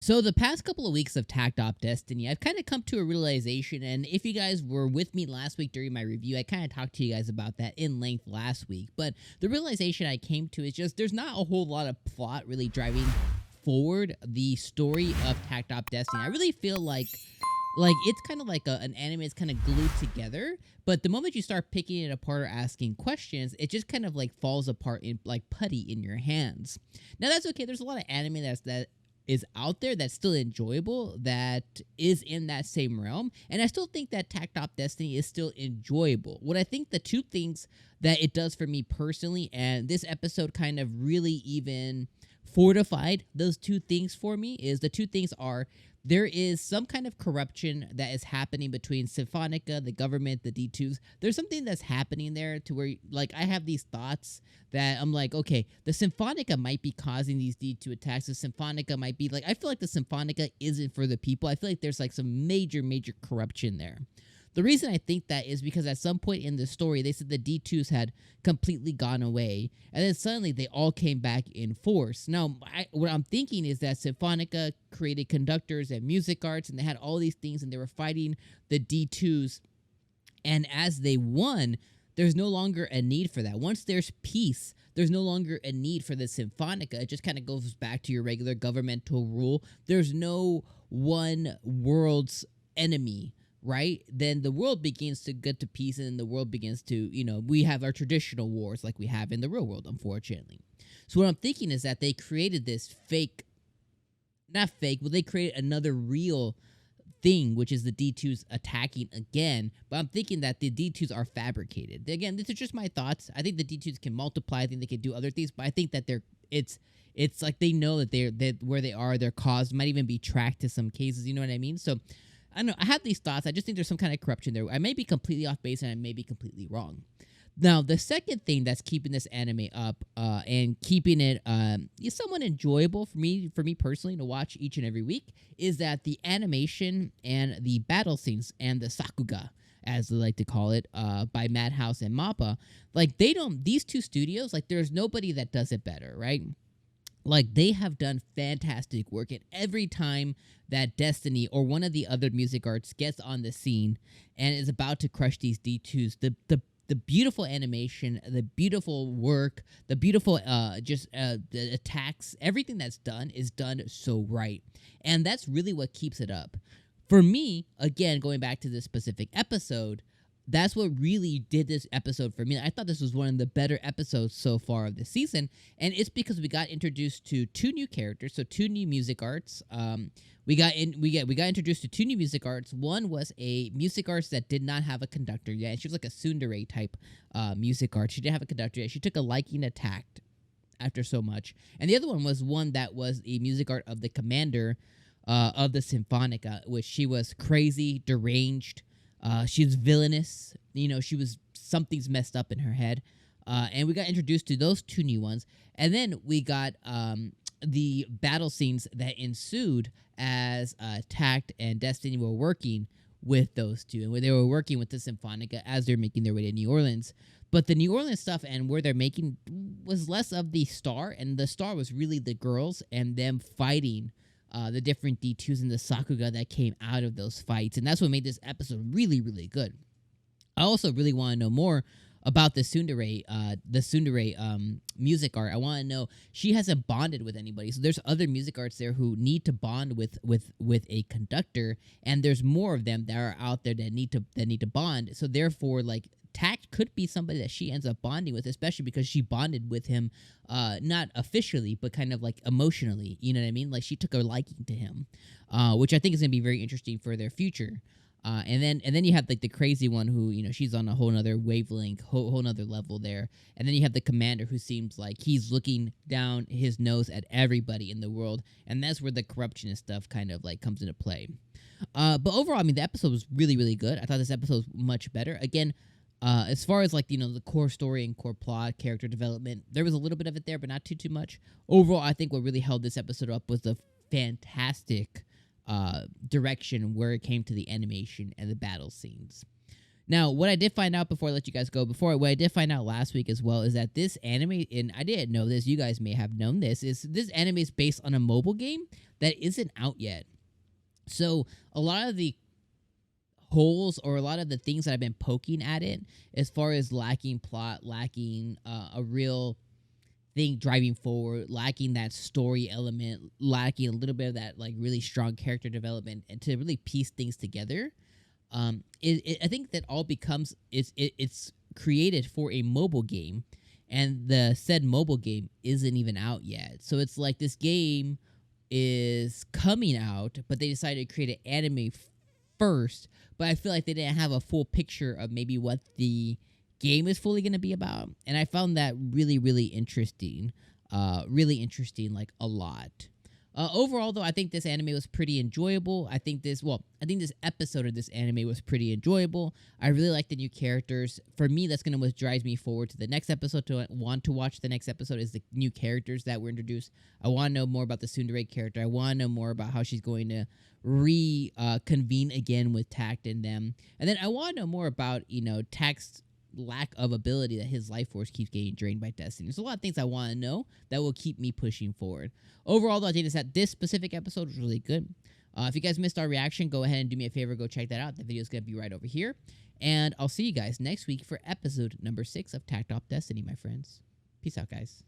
So the past couple of weeks of Takt Destiny, I've kind of come to a realization, and if you guys were with me last week during my review, I kind of talked to you guys about that in length last week. But the realization I came to is just there's not a whole lot of plot really driving forward the story of Takt Destiny. I really feel like it's kind of like an anime is kind of glued together, but the moment you start picking it apart or asking questions, it just kind of like falls apart in like putty in your hands. Now that's okay. There's a lot of anime that is out there that's still enjoyable, that is in that same realm, and I still think that Takt Destiny is still enjoyable. What I think the two things that it does for me personally, and this episode kind of really even fortified those two things for me, is the two things are there is some kind of corruption that is happening between Symphonica, the government, the D2s. There's something that's happening there to where, like, I have these thoughts that I'm like, okay, the Symphonica might be causing these D2 attacks. The Symphonica might be, like, I feel like the Symphonica isn't for the people. I feel like there's, like, some major, major corruption there. The reason I think that is because at some point in the story, they said the D2s had completely gone away, and then suddenly they all came back in force. Now, what I'm thinking is that Symphonica created conductors and MUSICARTS, and they had all these things, and they were fighting the D2s, and as they won, there's no longer a need for that. Once there's peace, there's no longer a need for the Symphonica. It just kind of goes back to your regular governmental rule. There's no one world's enemy, right? Then the world begins to get to peace, and then the world begins to, we have our traditional wars like we have in the real world, unfortunately. So what I'm thinking is that they created this fake, not fake, but they created another real thing, which is the D2s attacking again. But I'm thinking that the D2s are fabricated. Again, these are just my thoughts. I think the D2s can multiply. I think they can do other things, but I think that it's like they know that where they are, their cause might even be tracked to some cases. You know what I mean? So I don't know. I have these thoughts. I just think there's some kind of corruption there. I may be completely off base, and I may be completely wrong. Now, the second thing that's keeping this anime up and keeping it somewhat enjoyable for me personally to watch each and every week is that the animation and the battle scenes and the sakuga, as they like to call it, by Madhouse and Mappa, like these two studios, like there's nobody that does it better, right? Like, they have done fantastic work, and every time that Destiny or one of the other MUSICARTS gets on the scene and is about to crush these D2s, the beautiful animation, the beautiful work, the beautiful the attacks, everything that's done is done so right. And that's really what keeps it up. For me, again, going back to this specific episode, that's what really did this episode for me. I thought this was one of the better episodes so far of the season, and it's because we got introduced to two new characters, so two new MUSICARTS. We got introduced to two new MUSICARTS. One was a MUSICARTS that did not have a conductor yet. She was like a tsundere type MUSICART. She didn't have a conductor yet. She took a liking to Takt after so much, and the other one that was a MUSICART of the commander of the Symphonica, which she was crazy, deranged. She was villainous. She was something's messed up in her head. And we got introduced to those two new ones. And then we got the battle scenes that ensued as Takt and Destiny were working with those two. And where they were working with the Symphonica as they're making their way to New Orleans. But the New Orleans stuff and where they're making was less of the star. And the star was really the girls and them fighting the different D2s and the sakuga that came out of those fights. And that's what made this episode really, really good. I also really want to know more about the tsundere MUSICART. I want to know, she hasn't bonded with anybody. So there's other MUSICARTs there who need to bond with a conductor, and there's more of them that are out there that need to bond. So therefore, like, Takt could be somebody that she ends up bonding with, especially because she bonded with him, not officially, but kind of like emotionally. You know what I mean? Like, she took a liking to him, which I think is going to be very interesting for their future. And then you have like the crazy one who, she's on a whole nother wavelength, whole nother level there. And then you have the commander who seems like he's looking down his nose at everybody in the world, and that's where the corruption and stuff kind of like comes into play. But overall, I mean, the episode was really, really good. I thought this episode was much better. Again, as far as like the core story and core plot, character development, there was a little bit of it there, but not too much. Overall, I think what really held this episode up was the fantastic direction where it came to the animation and the battle scenes. Now, what I did find out before I let you guys go, what I did find out last week as well is that this anime, and I didn't know this, you guys may have known this, is this anime is based on a mobile game that isn't out yet. So a lot of the holes or a lot of the things that I've been poking at it, as far as lacking plot, lacking a real thing driving forward, lacking that story element, lacking a little bit of that like really strong character development, and to really piece things together. I think that all becomes it's created for a mobile game, and the said mobile game isn't even out yet. So it's like this game is coming out, but they decided to create an anime first. But I feel like they didn't have a full picture of maybe what the game is fully going to be about, and I found that really, really interesting. Like a lot. Overall, though, I think this anime was pretty enjoyable. I think this episode of this anime was pretty enjoyable. I really like the new characters. For me, that's gonna what drives me forward to the next episode. To want to watch the next episode is the new characters that were introduced. I want to know more about the tsundere character. I want to know more about how she's going to reconvene again with Takt and them. And then I want to know more about Takt's lack of ability, that his life force keeps getting drained by Destiny. There's a lot of things I want to know that will keep me pushing forward. Overall, though, I think that this specific episode was really good. If you guys missed our reaction, go ahead and do me a favor, go check that out. The video is going to be right over here. And I'll see you guys next week for episode number 6 of Takt and Destiny, my friends. Peace out, guys.